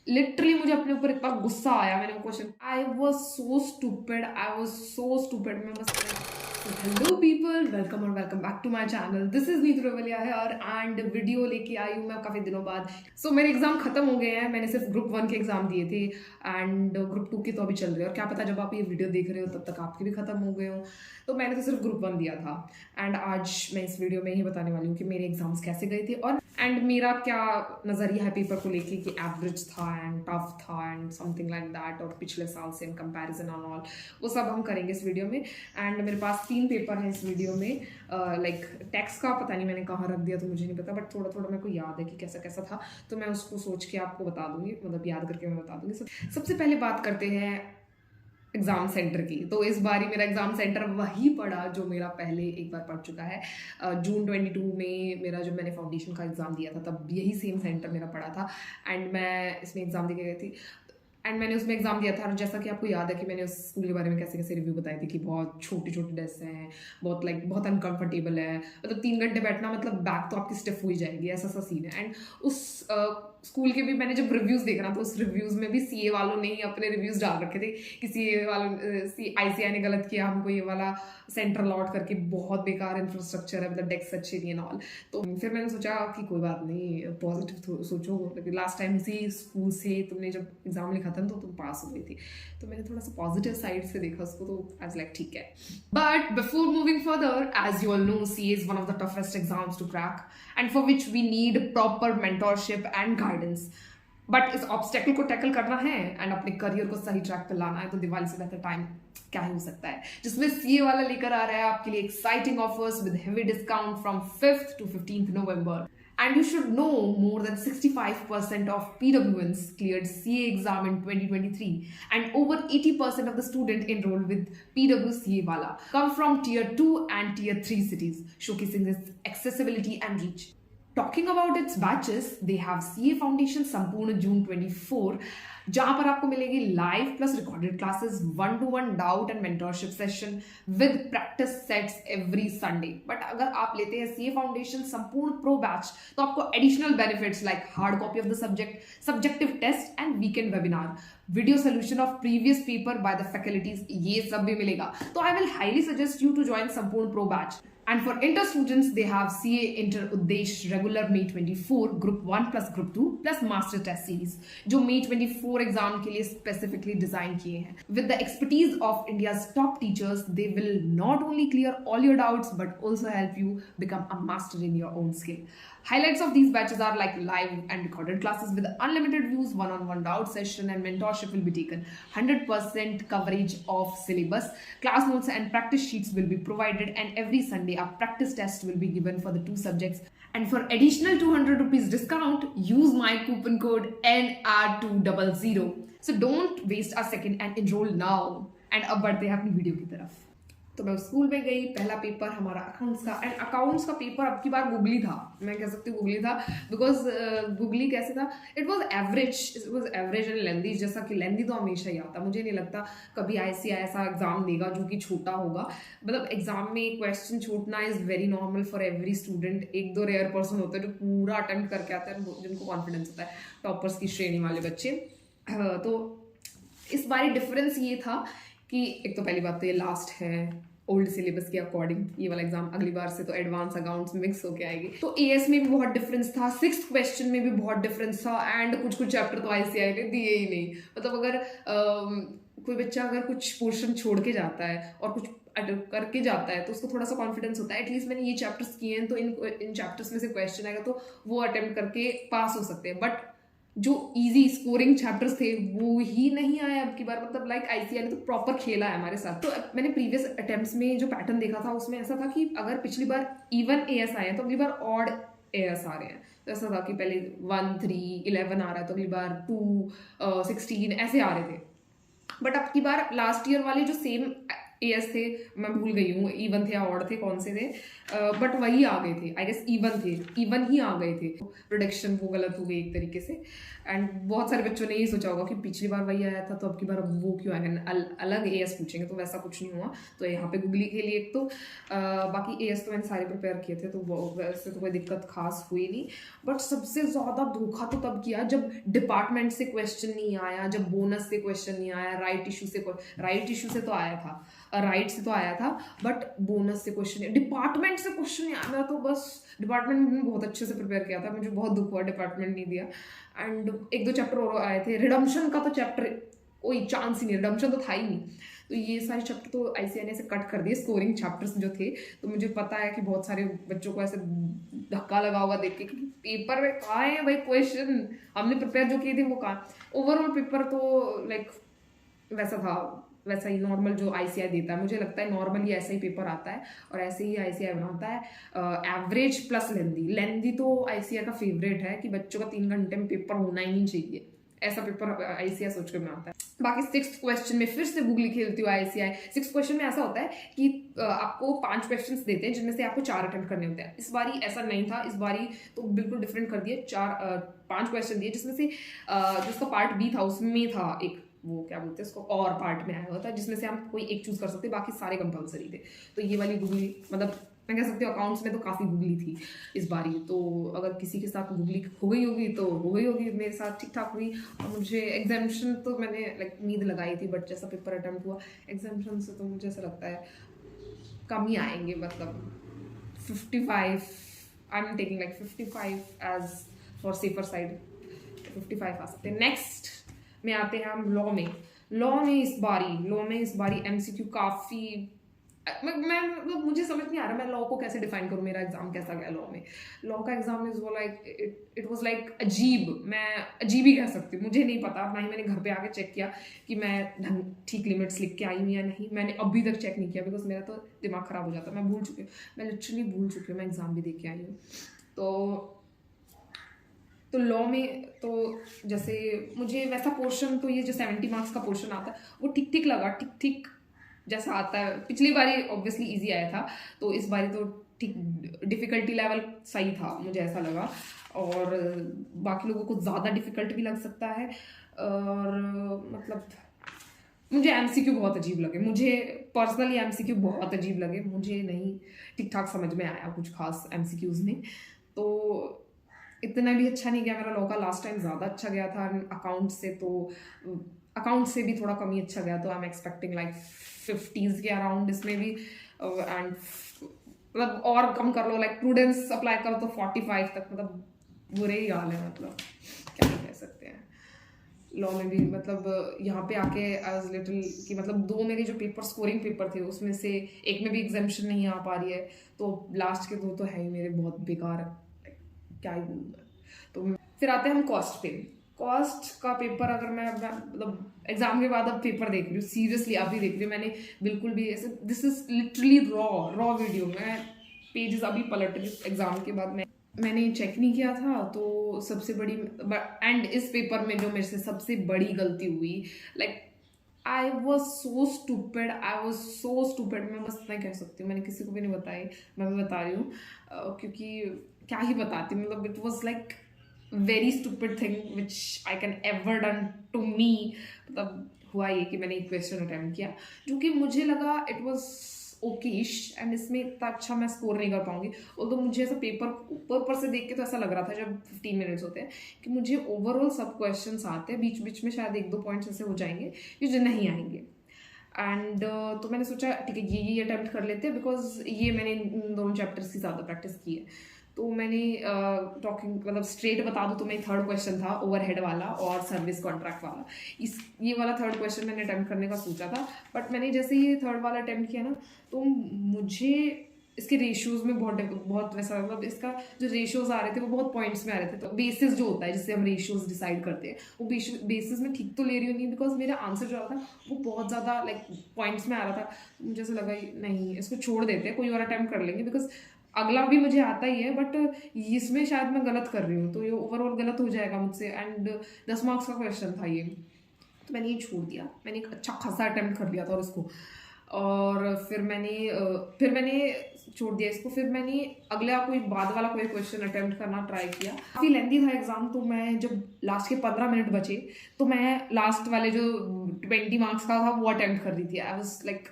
Literally मुझे अपने ऊपर इतना गुस्सा आया, मैंने वो question, I was so stupid, मैं बस हेलो पीपल, वेलकम और welcome back to my channel. This is Neetu Rawalia है एंड वीडियो लेके आई हूँ मैं काफ़ी दिनों बाद। सो मेरे एग्जाम खत्म हो गए हैं, मैंने सिर्फ ग्रुप 1 के एग्जाम दिए थे एंड ग्रुप 2 के तो अभी चल रहे हैं, और क्या पता जब आप ये वीडियो देख रहे हो तब तक आपके भी खत्म हो गए हो। तो मैंने तो सिर्फ ग्रुप 1 दिया था एंड आज मैं इस वीडियो में ही बताने वाली हूँ कि मेरे एग्जाम्स कैसे गए थे और एंड मेरा क्या नज़रिया है पेपर को लेके कि एवरेज था एंड टफ था एंड समथिंग लाइक दैट, और पिछले साल से इन कंपैरिजन ऑन ऑल वो सब हम करेंगे इस वीडियो में। एंड मेरे पास 3 पेपर हैं इस वीडियो में। लाइक टैक्स का पता नहीं मैंने कहाँ रख दिया तो मुझे नहीं पता, बट थोड़ा थोड़ा मेरे को याद है कि कैसा कैसा था, तो मैं उसको सोच के आपको बता दूंगी, मतलब याद करके मैं बता दूंगी। सबसे पहले बात करते हैं एग्ज़ाम सेंटर की। तो इस बार ही मेरा एग्ज़ाम सेंटर वही पड़ा जो मेरा पहले एक बार पढ़ चुका है। जून 22 में मेरा जब मैंने फाउंडेशन का एग्ज़ाम दिया था तब यही सेम सेंटर मेरा पड़ा था एंड मैं इसमें एग्ज़ाम दे के गई थी एंड मैंने उसमें एग्जाम दिया था। और जैसा कि आपको याद है कि मैंने उस स्कूल के बारे में कैसे कैसे रिव्यू बताई थी कि बहुत छोटी छोटी डेस्क हैं, बहुत अनकंफर्टेबल है, मतलब 3 घंटे बैठना, मतलब बैक तो आपकी स्टिफ हो ही जाएगी, ऐसा सा सीन है। एंड उस स्कूल के भी मैंने जब रिव्यूज़ देखा तो उस रिव्यूज़ में भी सीए वालों ने ही अपने रिव्यूज़ डाल रखे थे कि सीए वालों आईसीआई ने गलत किया, हमको ये वाला सेंटर अलॉट करके बहुत बेकार इंफ्रास्ट्रक्चर है, मतलब डेस्क अच्छे नहीं है ऑल। तो फिर मैंने सोचा कि कोई बात नहीं, पॉजिटिव सोचो, लेकिन लास्ट टाइम उसी स्कूल से तुमने जब एग्जाम लिखा था तो तुम पास हो गई थी, तो मैंने थोड़ा सा पॉजिटिव साइड से देखा उसको, तो आई वाज लाइक ठीक है। But before moving further, as you all know, CA is one of the toughest exams to crack and for which we need proper mentorship and guidance. But इस obstacle को tackle करना है and अपने career को सही track पर लाना है, तो दिवाली से बेहतर टाइम क्या ही हो सकता है, जिसमें सीए वाला लेकर आ रहा है आपके लिए exciting offers with heavy discount from 5th to 15th November. And you should know more than 65% of PWNs cleared CA exam in 2023 and over 80% of the student enrolled with PWCA Wala come from tier 2 and tier 3 cities, showcasing its accessibility and reach. Talking about its batches, they have CA Foundation Sampoorna June 24, जहां पर आपको मिलेगी live plus recorded classes, 1-to-1 doubt and mentorship session with practice sets every Sunday. But अगर आप लेते हैं CA foundation Sampoorna pro batch तो आपको additional benefits like hard copy of the subject, subjective test and weekend webinar, video solution of previous paper by the faculties, ये सब भी मिलेगा। तो I will highly suggest you to join Sampoorna pro batch. And for inter students, they have CA Inter Uddesh regular May 24, Group 1 plus Group 2 plus Master Test Series, जो May 24 exam के लिए specifically design किए हैं। With the expertise of India's top teachers, they will not only clear all your doubts but also help you become a master in your own skill. Highlights of these batches are like live and recorded classes with unlimited views, one-on-one doubt session and mentorship will be taken, 100% coverage of syllabus, class notes and practice sheets will be provided, and every Sunday a practice test will be given for the 2 subjects. And for additional 200 rupees discount, use my coupon code NR200. So don't waste a second and enroll now. And अब बढ़ते हैं अपनी video की तरफ। तो मैं school में गई, पहला पेपर हमारा अकाउंट्स का, एंड अकाउंट्स का पेपर अब की बार गूगली था, मैं कह सकती हूँ गूगली था, बिकॉज गूगली कैसे था, इट वॉज एवरेज एंड लेंदी। जैसा कि लेंदी तो हमेशा ही आता, मुझे नहीं लगता कभी आईसीआई ऐसा एग्जाम देगा जो कि छोटा होगा। मतलब एग्जाम में क्वेश्चन छूटना is very normal for every student. 1-2 rare person होते हैं जो पूरा अटेम्प्ट करके आते हैं, जिनको कॉन्फिडेंस होता है, टॉपर्स की श्रेणी वाले बच्चे। तो इस बारी डिफरेंस ये था कि एक तो पहली बात तो ये लास्ट है ओल्ड सिलेबस के अकॉर्डिंग, ये वाला एग्जाम अगली बार से तो एडवांस अकाउंट्स मिक्स होके आएगी। तो एएस में भी बहुत डिफरेंस था, 6th क्वेश्चन में भी बहुत डिफरेंस था, एंड कुछ चैप्टर तो आईसीआई ने दिए ही नहीं। मतलब अगर कोई बच्चा अगर कुछ पोर्शन छोड़ के जाता है और कुछ करके जाता है तो उसको थोड़ा सा कॉन्फिडेंस होता है, एटलीस्ट मैंने ये चैप्टर्स किए हैं तो इन चैप्टर्स में से क्वेश्चन आएगा तो वो अटेम्प्ट करके पास हो सकते हैं। बट जो इजी स्कोरिंग चैप्टर्स थे वो ही नहीं आए अब की बार। मतलब लाइक आईसीआई ने तो प्रॉपर खेला है हमारे साथ। तो मैंने प्रीवियस अटेम्प्ट्स में जो पैटर्न देखा था उसमें ऐसा था कि अगर पिछली बार इवन एएस आए हैं तो अगली बार ऑड एएस आ रहे हैं। तो ऐसा था कि पहले 1, 3, 11 आ रहा है तो अगली बार 2, 16 ऐसे आ रहे थे। बट अब की बार लास्ट ईयर वाले जो सेम एएस थे, मैं भूल गई हूँ इवन थे या ऑड थे, कौन से थे, बट वही आ गए थे, आई गेस इवन थे, इवन ही आ गए थे। प्रोडक्शन वो गलत हो गई एक तरीके से। एंड बहुत सारे बच्चों ने ये सोचा होगा कि पिछली बार वही आया था तो अब की बार वो क्यों आएगा, अलग एएस पूछेंगे, तो वैसा कुछ नहीं हुआ। तो यहाँ पे गूगली के लिए एक तो बाकी एएस तो मैंने सारे प्रिपेयर किए थे, तो वैसे तो कोई दिक्कत खास हुई नहीं। बट सबसे ज़्यादा धोखा तो तब किया जब डिपार्टमेंट से क्वेश्चन नहीं आया, जब बोनस से क्वेश्चन नहीं आया, राइट इशू से तो आया था, राइट से तो आया था, बट बोनस से क्वेश्चन, डिपार्टमेंट से क्वेश्चन नहीं आया। तो बस डिपार्टमेंट में बहुत अच्छे से प्रिपेयर किया था, मुझे बहुत दुख हुआ डिपार्टमेंट नहीं दिया। एंड एक दो चैप्टर और आए थे, रिडम्पशन का तो चैप्टर कोई चांस ही नहीं, रिडम्पशन तो था ही नहीं। तो ये सारे चैप्टर तो आईसीएआई ने ऐसे कट कर दिए, स्कोरिंग चैप्टर्स जो थे। तो मुझे पता है कि बहुत सारे बच्चों को ऐसे धक्का लगा होगा देख के कि पेपर में कहाँ है भाई क्वेश्चन, हमने प्रिपेयर जो किए थे वो कहाँ। ओवरऑल पेपर तो लाइक वैसा था, वैसा ही नॉर्मल जो आईसीआई देता है, मुझे लगता है नॉर्मली ऐसा ही पेपर आता है और ऐसे ही आईसीआई बनाता है। एवरेज प्लस लेंदी तो आईसीआई का फेवरेट है कि बच्चों का 3 घंटे में पेपर होना ही नहीं चाहिए, ऐसा पेपर आईसीआई सोच कर बनाता है। बाकी 6th क्वेश्चन में फिर से गूगली खेलती हुआ आईसीआई। 6th क्वेश्चन में ऐसा होता है कि आपको 5 क्वेश्चंस देते हैं जिनमें से आपको 4 अटेम्प्ट करने होते हैं। इस बारी ऐसा नहीं था, इस बारी तो बिल्कुल डिफरेंट कर दिए। 5 क्वेश्चन दिए जिसमें से जिसका पार्ट बी था उसमें था एक, वो क्या बोलते हैं उसको, और पार्ट में आया हुआ था जिसमें से हम कोई एक चूज कर सकते, बाकी सारे कंपलसरी थे। तो ये वाली गूगली मतलब मैं कह सकती हूँ अकाउंट्स में तो काफ़ी गूगली थी इस बारी। तो अगर किसी के साथ गूगली हो गई होगी तो हो गई होगी, मेरे साथ ठीक ठाक हुई। और मुझे एग्जामिनेशन तो मैंने लाइक उम्मीद लगाई थी, बट जैसा पेपर अटेम्प्ट हुआ एग्जामिनेशन से तो मुझे ऐसा लगता है कम ही आएंगे, मतलब 55 I am taking like 55 as for safer side, 55 आ सकते हैं। नेक्स्ट में आते हैं हम लॉ में। लॉ में इस बारी एमसीक्यू काफ़ी, मैं मतलब मुझे समझ नहीं आ रहा मैं लॉ को कैसे डिफाइन करूँ, मेरा एग्जाम कैसा गया लॉ में। लॉ का एग्जाम इज वो लाइक इट वाज लाइक अजीब, मैं अजीब ही कह सकती हूँ, मुझे नहीं पता, ना ही मैंने घर पे आके चेक किया कि मैं ठीक लिमिट्स लिख के आई हूँ या नहीं, मैंने अभी तक चेक नहीं किया बिकॉज मेरा तो दिमाग खराब हो जाता है, मैं भूल चुकी हूँ, मैं लिटरली भूल चुकी हूँ, मैं एग्जाम भी दे के आई हूँ। तो लॉ में तो जैसे मुझे वैसा पोर्शन, तो ये जो 70 मार्क्स का पोर्शन आता है वो ठीक ठीक लगा, ठीक जैसा आता है। पिछली बारी ऑब्वियसली इजी आया था, तो इस बारी तो ठीक डिफ़िकल्टी लेवल सही था, मुझे ऐसा लगा। और बाकी लोगों को ज़्यादा डिफ़िकल्ट भी लग सकता है। और मतलब मुझे एमसीक्यू बहुत अजीब लगे, मुझे पर्सनली एमसीक्यू बहुत अजीब लगे, मुझे नहीं ठीक ठाक समझ में आया कुछ खास एमसीक्यूज़ में। तो इतना भी अच्छा नहीं गया मेरा लॉ का, लास्ट टाइम ज़्यादा अच्छा गया था अकाउंट से, तो अकाउंट से भी थोड़ा कम ही अच्छा गया। तो I am expecting like 50s के अराउंड इसमें भी। एंड मतलब और कम कर लो, लाइक प्रूडेंस अप्लाई करो तो 45 तक, मतलब बुरे ही हाल है, मतलब क्या ही कह सकते हैं। लॉ में भी मतलब यहाँ पे आके एज लिटिल कि मतलब 2 मेरे जो पेपर स्कोरिंग पेपर थे उसमें से एक में भी एग्जामिशन नहीं आ पा रही है, तो लास्ट के 2 तो है ही मेरे बहुत बेकार, क्या ही बोलूँ। तो फिर आते हैं हम कॉस्ट पे। कॉस्ट का पेपर अगर मैं मतलब एग्जाम के बाद अब पेपर देख रही हूँ, सीरियसली अभी देख रही हूँ, मैंने बिल्कुल भी ऐसे, this is literally raw video, मैं पेजेस अभी पलट रही हूँ एग्जाम के बाद, मैंने चेक नहीं किया था। तो सबसे बड़ी एंड इस पेपर में जो मेरे से सबसे बड़ी गलती हुई, like I was so stupid, मैं बस इतना कह सकती हूँ, मैंने किसी को भी नहीं बताई, मैं भी बता रही हूँ क्योंकि क्या ही बताती, मतलब it was like very stupid thing which I can ever done to me. मतलब हुआ ये कि मैंने एक क्वेश्चन अटेम्प्ट किया जो कि मुझे लगा इट वॉज ओकेश, एंड इसमें इतना अच्छा मैं स्कोर नहीं कर पाऊंगी। और तो मुझे ऐसा पेपर ऊपर से देख के तो ऐसा लग रहा था जब 15 मिनट्स होते हैं कि मुझे ओवरऑल सब क्वेश्चंस आते हैं, बीच बीच में शायद 1-2 पॉइंट्स ऐसे हो जाएंगे जो नहीं आएंगे। एंड तो मैंने सोचा ठीक है ये अटेम्प्ट कर लेते हैं, बिकॉज ये मैंने इन दोनों चैप्टर्स की ज़्यादा प्रैक्टिस की है। तो मैंने टॉकिंग मतलब स्ट्रेट बता दूँ तो मेरी 3rd क्वेश्चन था ओवरहेड वाला और सर्विस कॉन्ट्रैक्ट वाला। ये वाला 3rd क्वेश्चन मैंने अटेम्प्ट करने का सोचा था, बट मैंने जैसे ये 3rd वाला अटेम्प्ट किया ना, तो मुझे इसके रेशियोज़ में बहुत वैसा, मतलब इसका जो रेशियोज़ आ रहे थे वो बहुत पॉइंट्स में आ रहे थे। तो बेसिस जो होता है जिससे हम रेशियोज़ डिसाइड करते हैं, वो बेसिस में ठीक तो ले रही हूँ नहीं, बिकॉज मेरा आंसर जो आ रहा था वो बहुत ज़्यादा लाइक पॉइंट्स में आ रहा था। मुझे ऐसा लगा नहीं इसको छोड़ देते हैं, कोई और अटेम्प्ट कर लेंगे, बिकॉज अगला भी मुझे आता ही है, बट इसमें शायद मैं गलत कर रही हूँ, तो ये ओवरऑल गलत हो जाएगा मुझसे। एंड 10 मार्क्स का क्वेश्चन था ये, तो मैंने ये छोड़ दिया। मैंने एक अच्छा खासा अटेम्प्ट कर लिया था और उसको और फिर मैंने छोड़ दिया इसको। फिर मैंने अगला कोई बाद वाला कोई क्वेश्चन अटेम्प्ट करना ट्राई किया। काफ़ी लेंथी था एग्जाम, तो मैं जब लास्ट के 15 मिनट बचे तो मैं लास्ट वाले जो 20 मार्क्स का था वो अटेम्प्ट कर रही थी। आई वाज लाइक,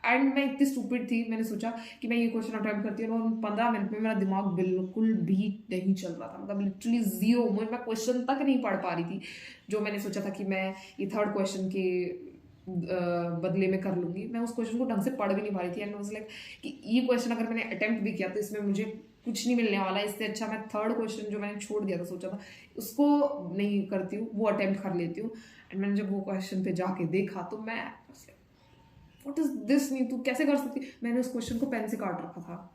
एंड मैं इतनी स्टूपिड थी, मैंने सोचा कि मैं ये क्वेश्चन अटेम्प्ट करती हूँ। और 15 मिनट में मेरा दिमाग बिल्कुल भी नहीं चल रहा था, मतलब लिटरली जीरो। मैं क्वेश्चन तक नहीं पढ़ पा रही थी जो मैंने सोचा था कि मैं ये थर्ड क्वेश्चन के बदले में कर लूंगी। मैं उस क्वेश्चन को ढंग से पढ़ भी नहीं पा रही थी। एंड वाज लाइक कि ये क्वेश्चन अगर मैंने अटेम्प्ट भी किया तो इसमें मुझे कुछ नहीं मिलने वाला, इससे अच्छा मैं थर्ड क्वेश्चन जो मैंने छोड़ दिया था, सोचा था उसको नहीं करती हूँ, वो अटेम्प्ट कर लेती हूँ। एंड मैंने जब वो क्वेश्चन पे जाके देखा तो मैं व्हाट इज दिस, नहीं तू कैसे कर सकती। मैंने उस क्वेश्चन को पेन से काट रखा था।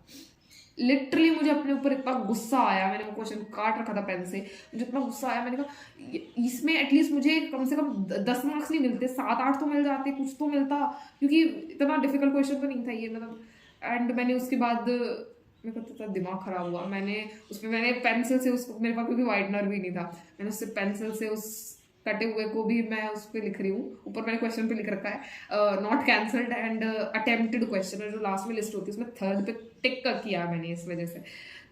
लिटरली मुझे अपने ऊपर इतना गुस्सा आया, मैंने वो क्वेश्चन काट रखा था पेन से, मुझे इतना गुस्सा आया। मैंने कहा इसमें एटलीस्ट मुझे कम से कम 10 मार्क्स नहीं मिलते, 7-8 तो मिल जाते, कुछ तो मिलता, क्योंकि इतना डिफिकल्ट क्वेश्चन तो नहीं था ये, मतलब। एंड मैंने उसके बाद मेरे को तो दिमाग खराब हुआ। मैंने पेंसिल से उसको, मेरे पास क्योंकि वाइटनर भी नहीं था, मैंने उससे पेंसिल से उस कटे हुए को भी मैं उस पर लिख रही हूँ। ऊपर मैंने क्वेश्चन पे लिख रखा है not cancelled and attempted question, जो लास्ट में लिस्ट होती है उसमें थर्ड पे टिक कर किया मैंने इस वजह से।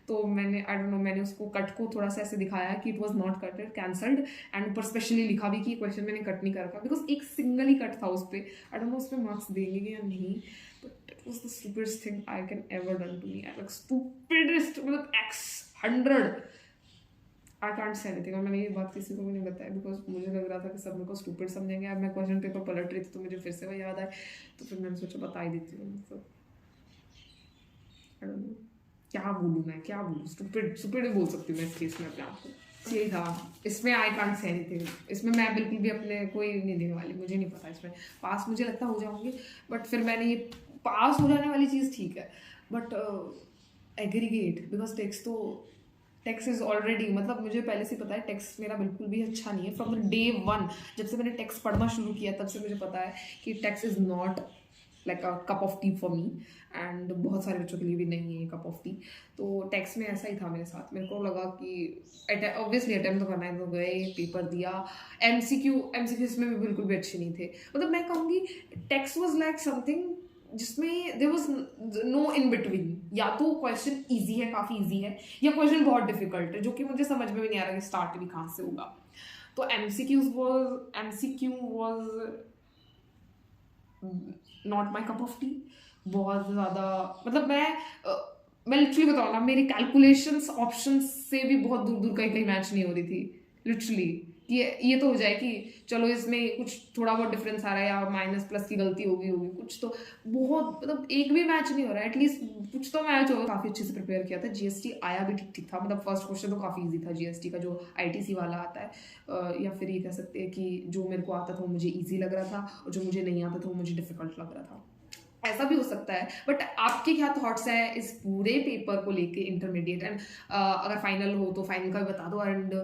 तो मैंने आई डोंट नो, मैंने उसको कट को थोड़ा सा ऐसे दिखाया कि it was not कटेड, cancelled, and ऊपर स्पेशली लिखा भी कि क्वेश्चन मैंने कट नहीं कर रखा, बिकॉज एक सिंगल ही कट था उस पर। आई डोंट नो उस पर मार्क्स देंगे या नहीं, but it was the stupidest thing I can ever done to me. Like stupidest, मतलब X100। I can't say anything. और मैंने ये बात किसी को भी नहीं बताया बिकॉज मुझे लग रहा था कि सब मेरे को स्टूपिड समझेंगे। अब मैं क्वेश्चन पेपर पलट रही थी तो मुझे फिर से वही याद आए, तो फिर मैंने सोचा बता ही देती हूँ। मतलब आई डोंट नो क्या बोलूँ मैं, क्या बोलूँ, स्टूपिड ही बोल सकती हूँ मैं इस केस में अपने आप को। यही था इसमें, आई कांट से एनीथिंग। इसमें मैं बिल्कुल भी अपने कोई नहीं देने वाली, मुझे नहीं पता इसमें। पास मुझे लगता हो जाऊंगी, बट फिर मैंने ये पास हो जाने वाली चीज़ ठीक है, but aggregate, because text is already, मतलब मुझे पहले से पता है टेक्स्ट मेरा बिल्कुल भी अच्छा नहीं है। फ्रॉम द डे 1 जब से मैंने टेक्स्ट पढ़ना शुरू किया तब से मुझे पता है कि text is not like a cup of T for me, and बहुत सारे बच्चों के लिए भी नहीं है कप ऑफ टी। तो टेक्स्ट में ऐसा ही था मेरे साथ। मेरे को लगा कि ऑब्वियसली अटेम्प्ट तो करना है, तो गए, पेपर दिया। एमसीक्यू इसमें भी बिल्कुल भी अच्छे नहीं थे। मतलब मैं कहूँगी टेक्स्ट वॉज लाइक समथिंग जिसमें there was no in between. या तो क्वेश्चन इजी है, काफ़ी इजी है, या क्वेश्चन बहुत डिफिकल्ट है, जो कि मुझे समझ में भी नहीं आ रहा कि स्टार्ट भी कहाँ से होगा। तो MCQ was not my cup of T, बहुत ज़्यादा। मतलब मैं लिटरली बताऊँ ना, मेरी कैलकुलेशंस ऑप्शंस से भी बहुत दूर दूर कहीं मैच नहीं हो रही थी लिटरली। ये तो हो जाए कि चलो इसमें कुछ थोड़ा बहुत डिफरेंस आ रहा है या माइनस प्लस की गलती होगी कुछ, तो बहुत, मतलब एक भी मैच नहीं हो रहा है, एटलीस्ट कुछ तो मैच हो। काफ़ी अच्छे से प्रिपेयर किया था। जीएसटी आया भी ठीक ठीक था, मतलब फर्स्ट क्वेश्चन तो काफ़ी इजी था जीएसटी का, जो आईटीसी वाला आता है, या फिर ये कह सकते हैं कि जो मेरे को आता था वो मुझे ईजी लग रहा था, और जो मुझे नहीं आता था वो मुझे डिफिकल्ट लग रहा था। ऐसा भी हो सकता है। बट आपके क्या थॉट्स हैं इस पूरे पेपर को लेके, इंटरमीडिएट एंड अगर फाइनल हो तो फाइनल का भी बता दो, एंड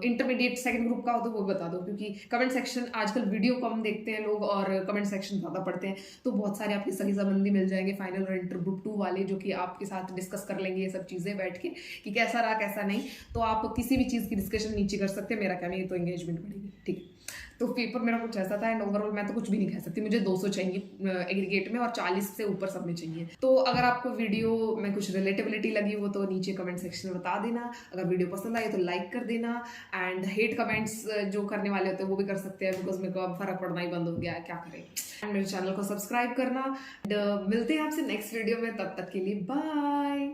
इंटरमीडिएट सेकंड ग्रुप का हो तो वो भी बता दो, क्योंकि कमेंट सेक्शन आजकल वीडियो कम देखते हैं लोग और कमेंट सेक्शन ज़्यादा पढ़ते हैं, तो बहुत सारे आपके सही संबंधी मिल जाएंगे फाइनल और इंटर ग्रुप 2 वाले, जो कि आपके साथ डिस्कस कर लेंगे ये सब चीज़ें बैठ के कि कैसा रहा कैसा नहीं। तो आप किसी भी चीज़ की डिस्कशन नीचे कर सकते हैं, मेरा क्या, मेरी तो एंगेजमेंट बढ़ेगी, ठीक है। तो पेपर मेरा कुछ ऐसा था, एंड ओवरऑल मैं तो कुछ भी नहीं कह सकती, मुझे 200 चाहिए एग्रीगेट में और 40 से ऊपर सब में चाहिए। तो अगर आपको वीडियो में कुछ रिलेटेबिलिटी लगी हो तो नीचे कमेंट सेक्शन में बता देना। अगर वीडियो पसंद आई तो लाइक कर देना, एंड हेट कमेंट्स जो करने वाले होते हैं वो भी कर सकते हैं, बिकॉज मेरे को अब फर्क पड़ना ही बंद हो गया है, क्या करें। एंड मेरे चैनल को सब्सक्राइब करना। मिलते हैं आपसे नेक्स्ट वीडियो में, तब तक के लिए बाय।